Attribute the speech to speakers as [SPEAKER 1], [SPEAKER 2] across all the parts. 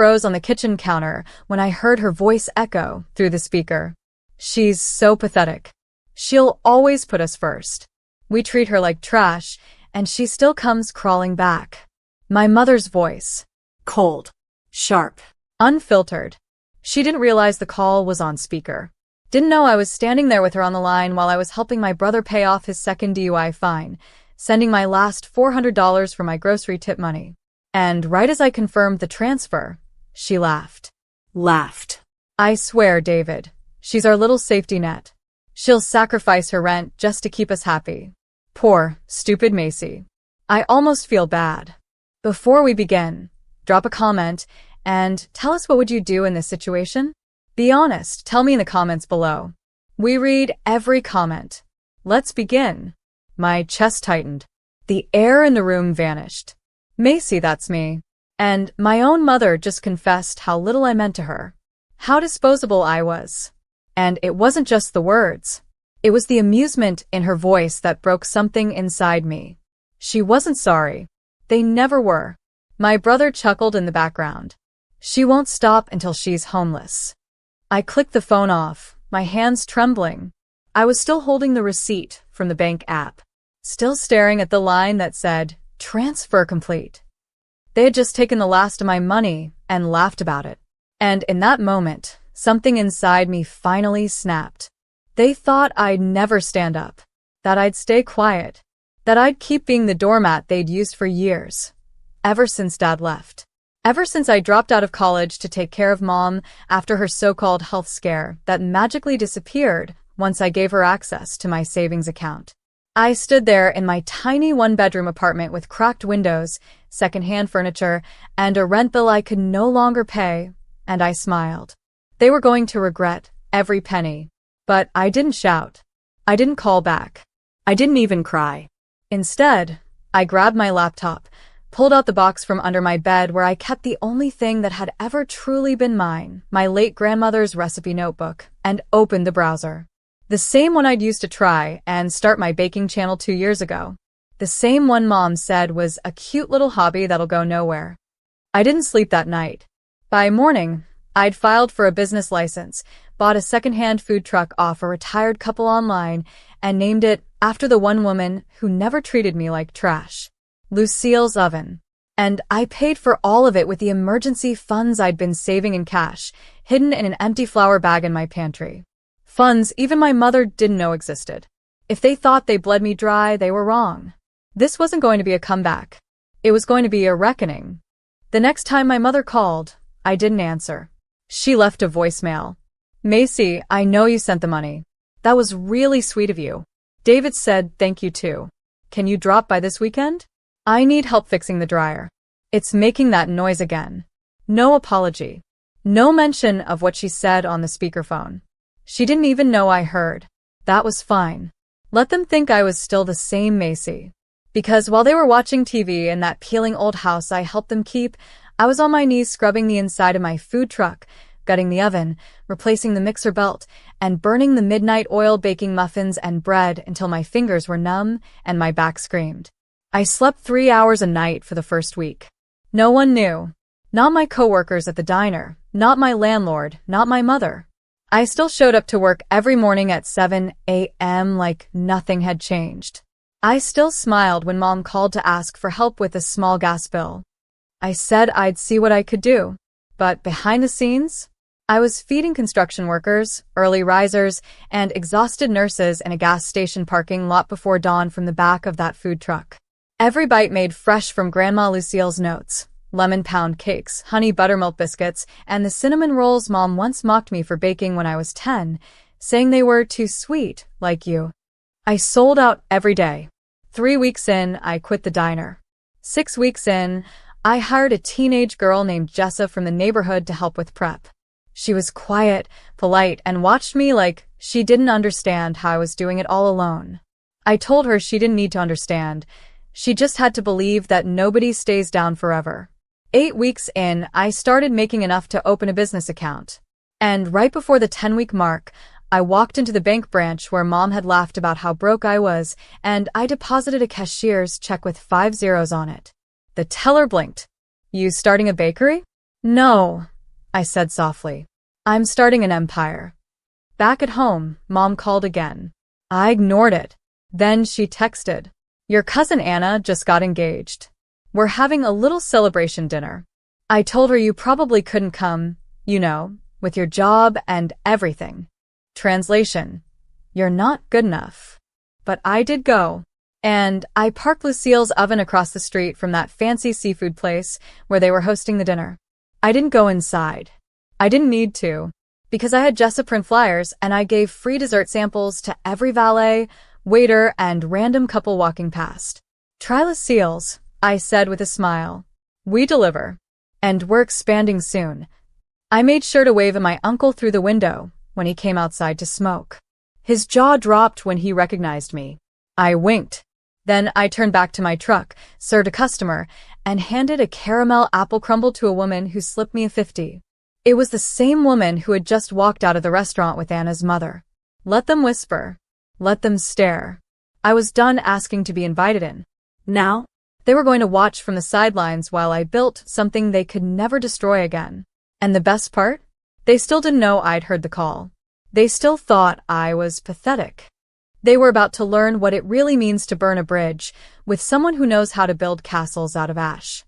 [SPEAKER 1] froze on the kitchen counter when I heard her voice echo through the speaker. She's so pathetic. She'll always put us first. We treat her like trash, and she still comes crawling back. My mother's voice. Cold. Sharp. Unfiltered. She didn't realize the call was on speaker. Didn't know I was standing there with her on the line while I was helping my brother pay off his second DUI fine, sending my last $400 for my grocery tip money. And right as I confirmed the transfer, she laughed. Laughed. I swear, David, she's our little safety net. She'll sacrifice her rent just to keep us happy. Poor, stupid Macy. I almost feel bad. Before we begin, drop a comment and tell us what would you do in this situation? Be honest, tell me in the comments below. We read every comment. Let's begin. My chest tightened. The air in the room vanished. Macy, that's me. And my own mother just confessed how little I meant to her. How disposable I was. And it wasn't just the words. It was the amusement in her voice that broke something inside me. She wasn't sorry. They never were. My brother chuckled in the background. She won't stop until she's homeless. I clicked the phone off, my hands trembling. I was still holding the receipt from the bank app, still staring at the line that said, "Transfer complete." They had just taken the last of my money and laughed about it. And in that moment, something inside me finally snapped. They thought I'd never stand up, that I'd stay quiet, that I'd keep being the doormat they'd used for years, ever since Dad left. Ever since I dropped out of college to take care of Mom after her so-called health scare that magically disappeared once I gave her access to my savings account. I stood there in my tiny one-bedroom apartment with cracked windows, secondhand furniture, and a rent bill I could no longer pay, and I smiled. They were going to regret every penny. But I didn't shout. I didn't call back. I didn't even cry. Instead, I grabbed my laptop, pulled out the box from under my bed where I kept the only thing that had ever truly been mine, my late grandmother's recipe notebook, and opened the browser. The same one I'd used to try and start my baking channel 2 years ago. The same one Mom said was a cute little hobby that'll go nowhere. I didn't sleep that night. By morning, I'd filed for a business license, bought a secondhand food truck off a retired couple online, and named it after the one woman who never treated me like trash. Lucille's Oven. And I paid for all of it with the emergency funds I'd been saving in cash, hidden in an empty flour bag in my pantry. Funds even my mother didn't know existed. If they thought they bled me dry, they were wrong. This wasn't going to be a comeback. It was going to be a reckoning. The next time my mother called, I didn't answer. She left a voicemail. "Macy, I know you sent the money. That was really sweet of you. David said thank you too. Can you drop by this weekend? I need help fixing the dryer. It's making that noise again." No apology. No mention of what she said on the speakerphone. She didn't even know I heard. That was fine. Let them think I was still the same Macy. Because while they were watching TV in that peeling old house I helped them keep, I was on my knees scrubbing the inside of my food truck, gutting the oven, replacing the mixer belt, and burning the midnight oil baking muffins and bread until my fingers were numb and my back screamed. I slept 3 hours a night for the first week. No one knew. Not my coworkers at the diner, not my landlord, not my mother. I still showed up to work every morning at 7 a.m. like nothing had changed. I still smiled when Mom called to ask for help with a small gas bill. I said I'd see what I could do. But behind the scenes, I was feeding construction workers, early risers, and exhausted nurses in a gas station parking lot before dawn from the back of that food truck. Every bite made fresh from Grandma Lucille's notes. Lemon pound cakes, honey buttermilk biscuits, and the cinnamon rolls Mom once mocked me for baking when I was 10, saying they were too sweet, like you. I sold out every day. 3 weeks in, I quit the diner. 6 weeks in, I hired a teenage girl named Jessa from the neighborhood to help with prep. She was quiet, polite, and watched me like she didn't understand how I was doing it all alone. I told her she didn't need to understand. She just had to believe that nobody stays down forever. 8 weeks in, I started making enough to open a business account. And right before the 10-week mark, I walked into the bank branch where Mom had laughed about how broke I was, and I deposited a cashier's check with 5 zeros on it. The teller blinked. "You starting a bakery?" No, I said softly. I'm starting an empire. Back at home, Mom called again. I ignored it. Then she texted. Your cousin Anna just got engaged. We're having a little celebration dinner. I told her you probably couldn't come, with your job and everything. Translation: you're not good enough. But I did go. And I parked Lucille's oven across the street from that fancy seafood place where they were hosting the dinner. I didn't go inside. I didn't need to, because I had Jessa print flyers and I gave free dessert samples to every valet, waiter, and random couple walking past. Try Lucille's, I said with a smile. We deliver. And we're expanding soon. I made sure to wave at my uncle through the window when he came outside to smoke. His jaw dropped when he recognized me. I winked. Then I turned back to my truck, served a customer, and handed a caramel apple crumble to a woman who slipped me a 50. It was the same woman who had just walked out of the restaurant with Anna's mother. Let them whisper. Let them stare. I was done asking to be invited in. Now, they were going to watch from the sidelines while I built something they could never destroy again. And the best part? They still didn't know I'd heard the call. They still thought I was pathetic. They were about to learn what it really means to burn a bridge with someone who knows how to build castles out of ash.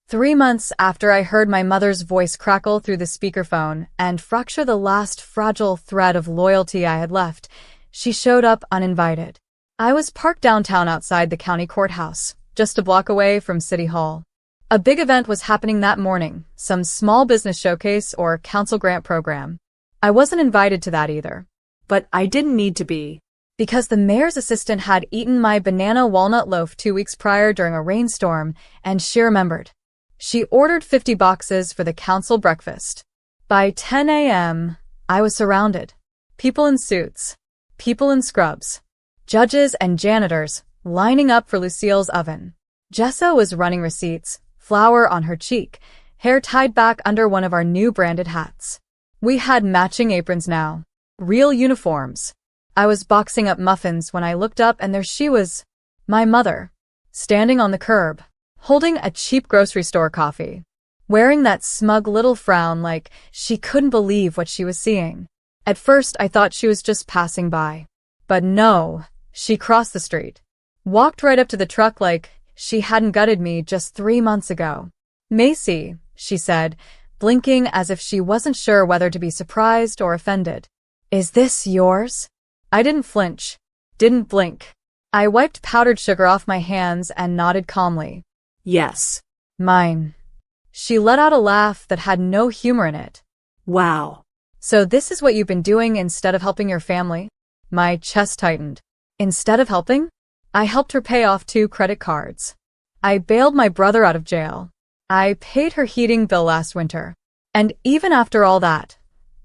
[SPEAKER 1] 3 months after I heard my mother's voice crackle through the speakerphone and fracture the last fragile thread of loyalty I had left, she showed up uninvited. I was parked downtown outside the county courthouse, just a block away from City Hall. A big event was happening that morning, some small business showcase or council grant program. I wasn't invited to that either. But I didn't need to be. Because the mayor's assistant had eaten my banana walnut loaf 2 weeks prior during a rainstorm, and she remembered. She ordered 50 boxes for the council breakfast. By 10 a.m., I was surrounded. People in suits. People in scrubs. Judges and janitors lining up for Lucille's oven. Jessa was running receipts, flour on her cheek, hair tied back under one of our new branded hats. We had matching aprons now. Real uniforms. I was boxing up muffins when I looked up and there she was, my mother, standing on the curb, holding a cheap grocery store coffee, wearing that smug little frown like she couldn't believe what she was seeing. At first I thought she was just passing by. But no, she crossed the street, walked right up to the truck like she hadn't gutted me just 3 months ago. Macy, she said, blinking as if she wasn't sure whether to be surprised or offended. Is this yours? I didn't flinch, didn't blink. I wiped powdered sugar off my hands and nodded calmly. Yes. Mine. She let out a laugh that had no humor in it. Wow. So this is what you've been doing instead of helping your family? My chest tightened. Instead of helping? I helped her pay off 2 credit cards. I bailed my brother out of jail. I paid her heating bill last winter. And even after all that,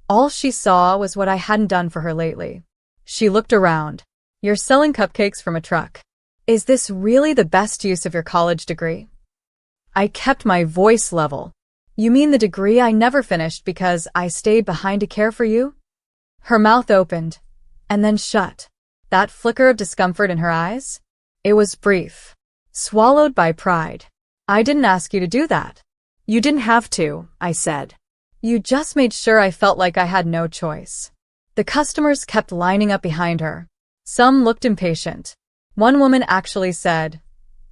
[SPEAKER 1] all she saw was what I hadn't done for her lately. She looked around. You're selling cupcakes from a truck. Is this really the best use of your college degree? I kept my voice level. You mean the degree I never finished because I stayed behind to care for you? Her mouth opened, and then shut. That flicker of discomfort in her eyes? It was brief, swallowed by pride. I didn't ask you to do that. You didn't have to, I said. You just made sure I felt like I had no choice. The customers kept lining up behind her. Some looked impatient. One woman actually said,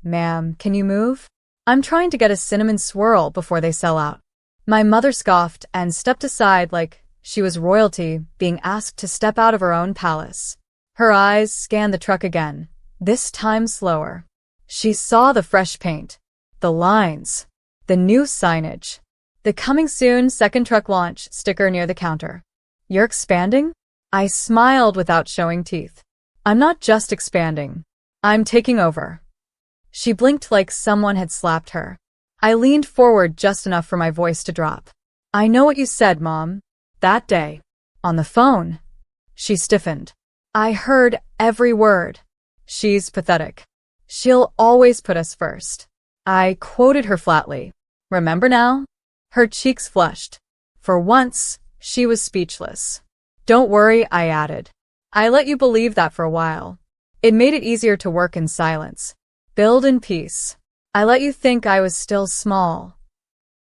[SPEAKER 1] "Ma'am, can you move? I'm trying to get a cinnamon swirl before they sell out." My mother scoffed and stepped aside like she was royalty being asked to step out of her own palace. Her eyes scanned the truck again, this time slower. She saw the fresh paint, the lines, the new signage, the coming soon second truck launch sticker near the counter. You're expanding? I smiled without showing teeth. I'm not just expanding. I'm taking over. She blinked like someone had slapped her. I leaned forward just enough for my voice to drop. I know what you said, Mom. That day. On the phone. She stiffened. I heard every word. She's pathetic. She'll always put us first. I quoted her flatly. Remember now? Her cheeks flushed. For once, she was speechless. Don't worry, I added. I let you believe that for a while. It made it easier to work in silence. Build in peace. I let you think I was still small.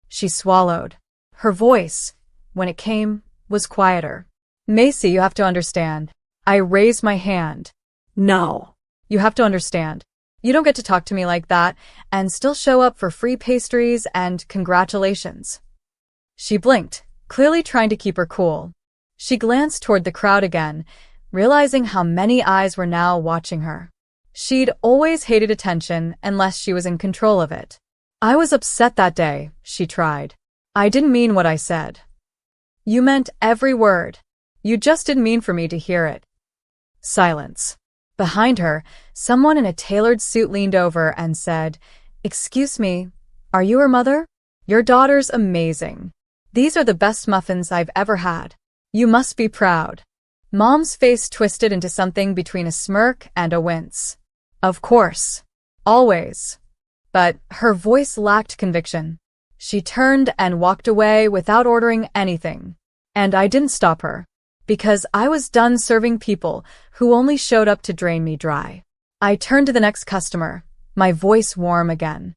[SPEAKER 1] She swallowed. her voice, when it came, was quieter. Macy, you have to understand. I raised my hand.
[SPEAKER 2] No.
[SPEAKER 1] You have to understand. You don't get to talk to me like that and still show up for free pastries and congratulations. She blinked, clearly trying to keep her cool. She glanced toward the crowd again, realizing how many eyes were now watching her. She'd always hated attention unless she was in control of it. I was upset that day, she tried. I didn't mean what I said. You meant every word. You just didn't mean for me to hear it. Silence. Behind her, someone in a tailored suit leaned over and said, "Excuse me, are you her mother? Your daughter's amazing. These are the best muffins I've ever had. You must be proud." Mom's face twisted into something between a smirk and a wince. Of course. Always. But her voice lacked conviction. She turned and walked away without ordering anything. And I didn't stop her. Because I was done serving people who only showed up to drain me dry. I turned to the next customer, my voice warm again.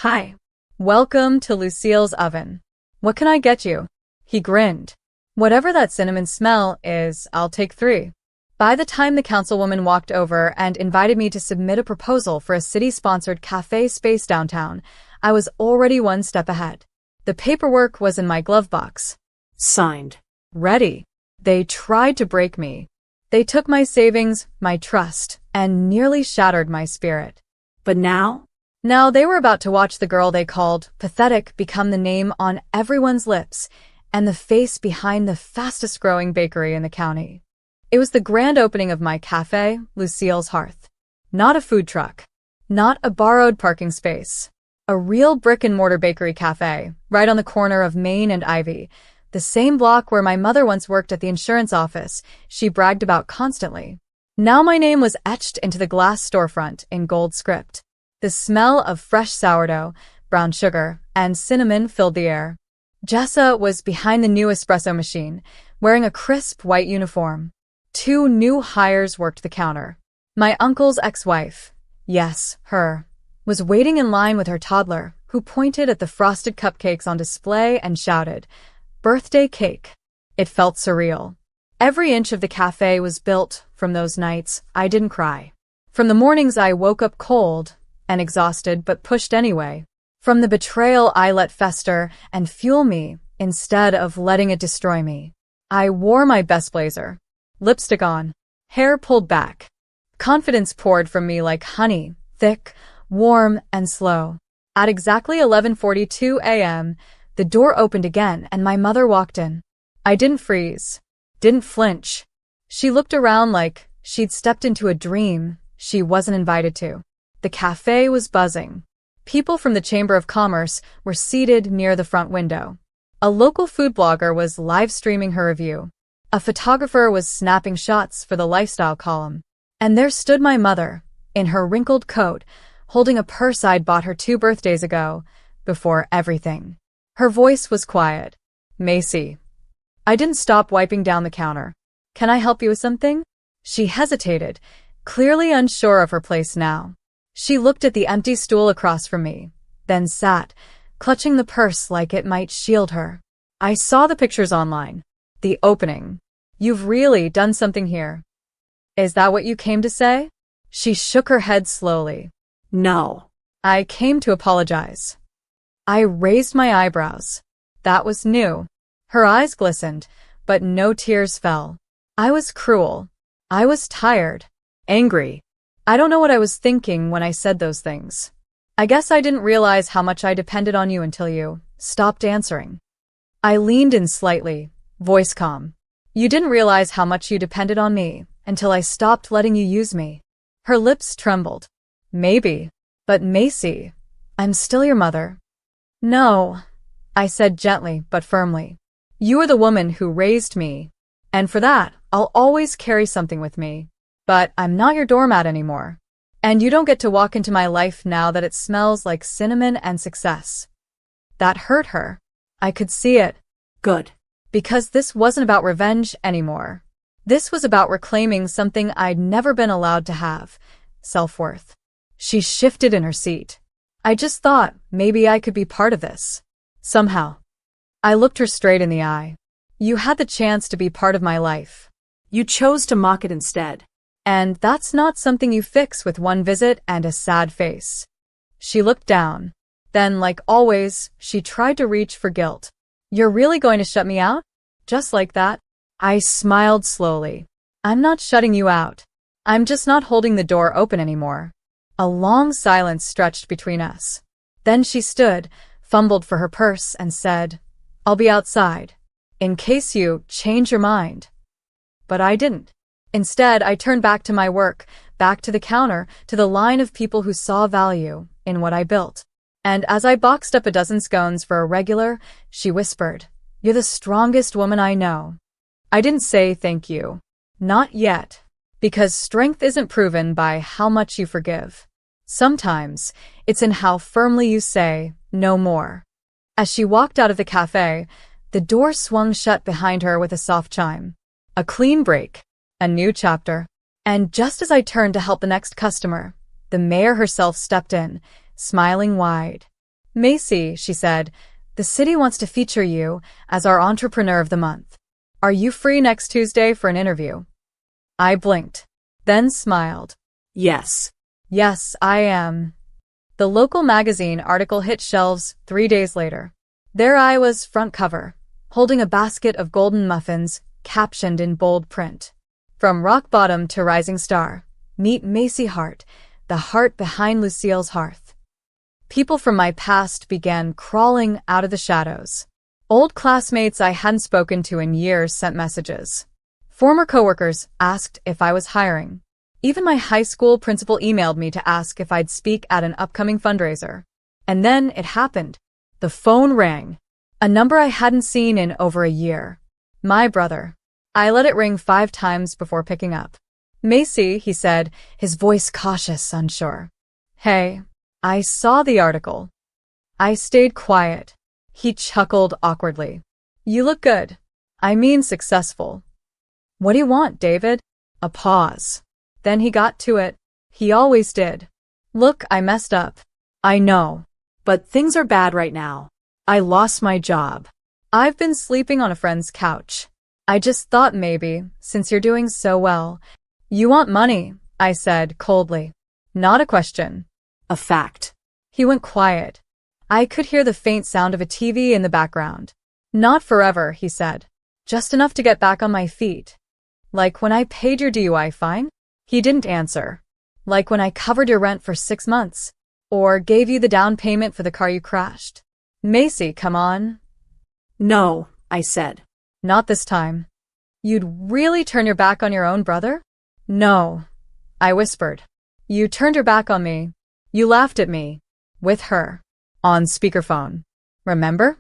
[SPEAKER 1] "Hi. Welcome to Lucille's Oven. What can I get you?" He grinned. "Whatever that cinnamon smell is, I'll take 3. By the time the councilwoman walked over and invited me to submit a proposal for a city-sponsored cafe space downtown, I was already one step ahead. The paperwork was in my glove box.
[SPEAKER 2] Signed.
[SPEAKER 1] Ready. They tried to break me. They took my savings, my trust, and nearly shattered my spirit.
[SPEAKER 2] But now?
[SPEAKER 1] Now they were about to watch the girl they called pathetic become the name on everyone's lips and the face behind the fastest-growing bakery in the county. It was the grand opening of my cafe, Lucille's Hearth. Not a food truck. Not a borrowed parking space. A real brick-and-mortar bakery cafe, right on the corner of Main and Ivy, the same block where my mother once worked at the insurance office she bragged about constantly. Now my name was etched into the glass storefront in gold script. The smell of fresh sourdough, brown sugar, and cinnamon filled the air. Jessa was behind the new espresso machine, wearing a crisp white uniform. 2 new hires worked the counter. My uncle's ex-wife, yes, her, was waiting in line with her toddler, who pointed at the frosted cupcakes on display and shouted, "Birthday cake." It felt surreal. Every inch of the cafe was built from those nights I didn't cry. From the mornings I woke up cold and exhausted but pushed anyway. From the betrayal I let fester and fuel me instead of letting it destroy me. I wore my best blazer. Lipstick on. Hair pulled back. Confidence poured from me like honey, thick, warm, and slow. At exactly 11:42 a.m., the door opened again and my mother walked in. I didn't freeze. Didn't flinch. She looked around like she'd stepped into a dream she wasn't invited to. The cafe was buzzing. People from the Chamber of Commerce were seated near the front window. A local food blogger was live streaming her review. A photographer was snapping shots for the lifestyle column. And there stood my mother, in her wrinkled coat, holding a purse I'd bought her 2 birthdays ago, before everything. Her voice was quiet. "Macy." I didn't stop wiping down the counter. "Can I help you with something?" She hesitated, clearly unsure of her place now. She looked at the empty stool across from me, then sat, clutching the purse like it might shield her. "I saw the pictures online. The opening. You've really done something here." "Is that what you came to say?" She shook her head slowly.
[SPEAKER 2] No.
[SPEAKER 1] "I came to apologize." I raised my eyebrows. That was new. Her eyes glistened, but no tears fell. I was cruel. I was tired. Angry. I don't know what I was thinking when I said those things. I guess I didn't realize how much I depended on you until you stopped answering. I leaned in slightly, voice calm. "You didn't realize how much you depended on me until I stopped letting you use me." Her lips trembled. "Maybe. But Macy, I'm still your mother." "No," I said gently but firmly. "You are the woman who raised me, and for that, I'll always carry something with me. But I'm not your doormat anymore. And you don't get to walk into my life now that it smells like cinnamon and success." That hurt her. I could see it.
[SPEAKER 2] Good.
[SPEAKER 1] Because this wasn't about revenge anymore. This was about reclaiming something I'd never been allowed to have, self-worth. She shifted in her seat. "I just thought maybe I could be part of this. Somehow." I looked her straight in the eye. You had the chance to be part of my life.
[SPEAKER 2] You chose to mock it instead.
[SPEAKER 1] And that's not something you fix with one visit and a sad face. She looked down. Then, like always, she tried to reach for guilt. You're really going to shut me out? Just like that? I smiled slowly. I'm not shutting you out. I'm just not holding the door open anymore. A long silence stretched between us. Then she stood, fumbled for her purse, and said, I'll be outside, in case you change your mind. But I didn't. Instead, I turned back to my work, back to the counter, to the line of people who saw value in what I built. And as I boxed up a dozen scones for a regular, she whispered, You're the strongest woman I know. I didn't say thank you. Not yet. Because strength isn't proven by how much you forgive. Sometimes, it's in how firmly you say, no more. As she walked out of the cafe, the door swung shut behind her with a soft chime. A clean break. A new chapter. And just as I turned to help the next customer, the mayor herself stepped in, smiling wide. Macy, she said, the city wants to feature you as our Entrepreneur of the Month. Are you free next Tuesday for an interview? I blinked, then smiled.
[SPEAKER 2] Yes.
[SPEAKER 1] Yes, I am. The local magazine article hit shelves 3 days later. There I was, front cover, holding a basket of golden muffins, captioned in bold print. From rock bottom to rising star, meet Macy Hart, the heart behind Lucille's hearth. People from my past began crawling out of the shadows. Old classmates I hadn't spoken to in years sent messages. Former coworkers asked if I was hiring. Even my high school principal emailed me to ask if I'd speak at an upcoming fundraiser. And then it happened. The phone rang. A number I hadn't seen in over a year. My brother. I let it ring 5 times before picking up. Macy, he said, his voice cautious, unsure. Hey, I saw the article. I stayed quiet. He chuckled awkwardly. You look good. I mean successful. What do you want, David? A pause. Then he got to it. He always did. Look, I messed up. I know.
[SPEAKER 2] But things are bad right now. I lost my job.
[SPEAKER 1] I've been sleeping on a friend's couch. I just thought maybe, since you're doing so well. You want money, I said coldly. Not a question.
[SPEAKER 2] A fact.
[SPEAKER 1] He went quiet. I could hear the faint sound of a TV in the background. Not forever, he said. Just enough to get back on my feet. Like when I paid your DUI fine? He didn't answer. Like when I covered your rent for 6 months. Or gave you the down payment for the car you crashed. Macy, come on.
[SPEAKER 2] No, I said.
[SPEAKER 1] Not this time. You'd really turn your back on your own brother? No, I whispered. You turned your back on me. You laughed at me. With her. On speakerphone. Remember?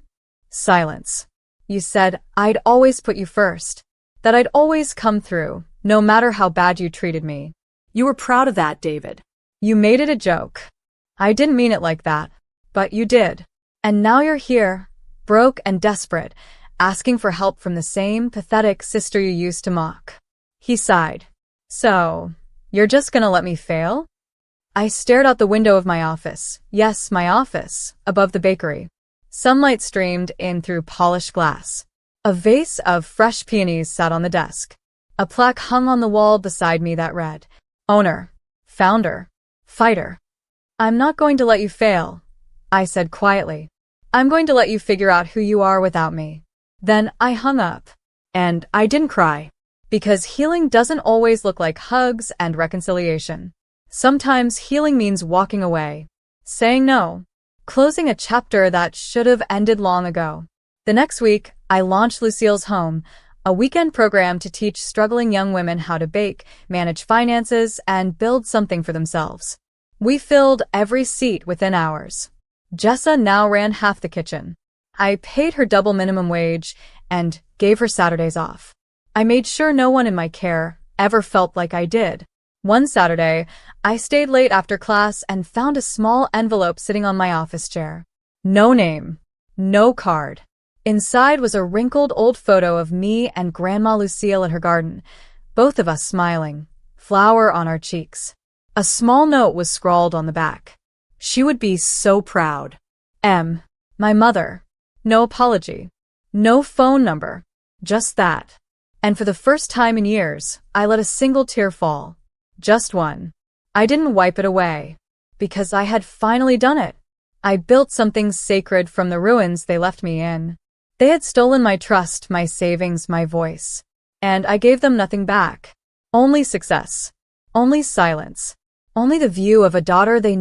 [SPEAKER 1] Silence. You said I'd always put you first. That I'd always come through, no matter how bad you treated me.
[SPEAKER 2] You were proud of that, David.
[SPEAKER 1] You made it a joke. I didn't mean it like that. But you did. And now you're here, broke and desperate, asking for help from the same pathetic sister you used to mock. He sighed. So, you're just gonna let me fail? I stared out the window of my office. Yes, my office, above the bakery. Sunlight streamed in through polished glass. A vase of fresh peonies sat on the desk. A plaque hung on the wall beside me that read, Owner, Founder, Fighter. I'm not going to let you fail, I said quietly. I'm going to let you figure out who you are without me. Then I hung up. And I didn't cry. Because healing doesn't always look like hugs and reconciliation. Sometimes healing means walking away, saying no, closing a chapter that should have ended long ago. The next week, I launched Lucille's Home, a weekend program to teach struggling young women how to bake, manage finances, and build something for themselves. We filled every seat within hours. Jessa now ran half the kitchen. I paid her double minimum wage and gave her Saturdays off. I made sure no one in my care ever felt like I did. One Saturday, I stayed late after class and found a small envelope sitting on my office chair. No name, no card. Inside was a wrinkled old photo of me and Grandma Lucille at her garden, both of us smiling, flour on our cheeks. A small note was scrawled on the back. She would be so proud. M. My mother. No apology. No phone number. Just that. And for the first time in years, I let a single tear fall. Just one. I didn't wipe it away. Because I had finally done it. I built something sacred from the ruins they left me in. They had stolen my trust, my savings, my voice. And I gave them nothing back. Only success. Only silence. Only the view of a daughter they